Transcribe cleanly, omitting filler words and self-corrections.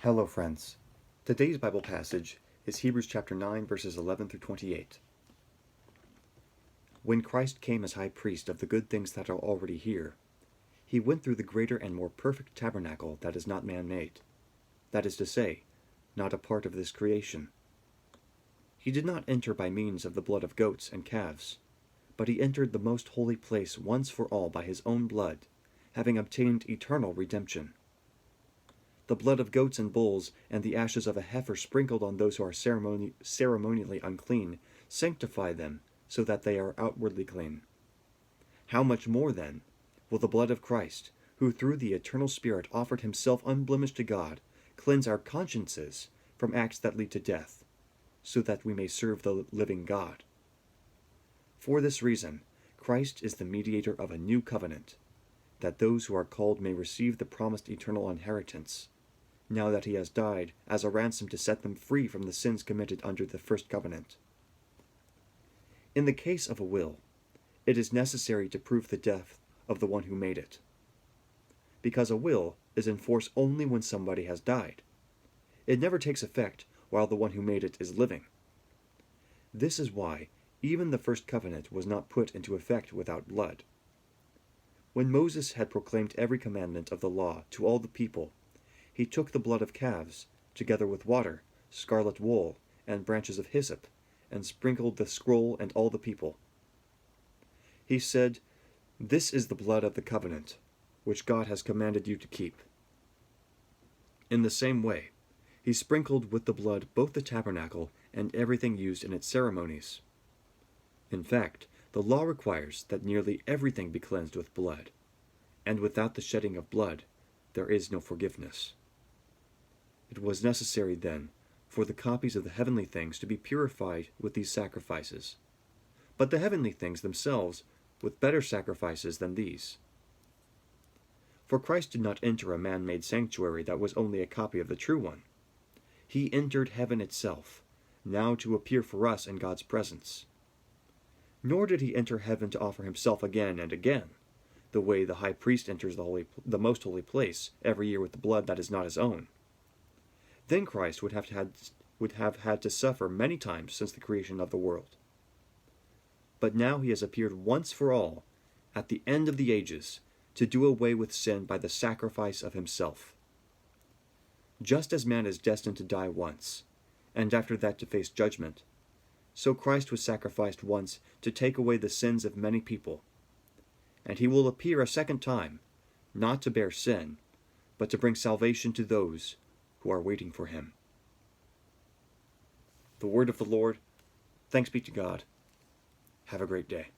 Hello, friends. Today's Bible passage is Hebrews chapter 9, verses 11 through 28. When Christ came as high priest of the good things that are already here, he went through the greater and more perfect tabernacle that is not man-made, that is to say, not a part of this creation. He did not enter by means of the blood of goats and calves, but he entered the most holy place once for all by his own blood, having obtained eternal redemption. The blood of goats and bulls and the ashes of a heifer sprinkled on those who are ceremonially unclean sanctify them so that they are outwardly clean. How much more, then, will the blood of Christ, who through the eternal Spirit offered himself unblemished to God, cleanse our consciences from acts that lead to death, so that we may serve the living God? For this reason, Christ is the mediator of a new covenant, that those who are called may receive the promised eternal inheritance, now that he has died as a ransom to set them free from the sins committed under the first covenant. In the case of a will, it is necessary to prove the death of the one who made it, because a will is in force only when somebody has died. It never takes effect while the one who made it is living. This is why even the first covenant was not put into effect without blood. When Moses had proclaimed every commandment of the law to all the people, he took the blood of calves, together with water, scarlet wool, and branches of hyssop, and sprinkled the scroll and all the people. He said, "This is the blood of the covenant, which God has commanded you to keep." In the same way, he sprinkled with the blood both the tabernacle and everything used in its ceremonies. In fact, the law requires that nearly everything be cleansed with blood, and without the shedding of blood, there is no forgiveness. It was necessary, then, for the copies of the heavenly things to be purified with these sacrifices, but the heavenly things themselves with better sacrifices than these. For Christ did not enter a man-made sanctuary that was only a copy of the true one. He entered heaven itself, now to appear for us in God's presence. Nor did he enter heaven to offer himself again and again, the way the high priest enters the most holy place every year with the blood that is not his own. Then Christ would have had to suffer many times since the creation of the world. But now he has appeared once for all, at the end of the ages, to do away with sin by the sacrifice of himself. Just as man is destined to die once, and after that to face judgment, so Christ was sacrificed once to take away the sins of many people. And he will appear a second time, not to bear sin, but to bring salvation to those who are waiting for him. The word of the Lord. Thanks be to God. Have a great day.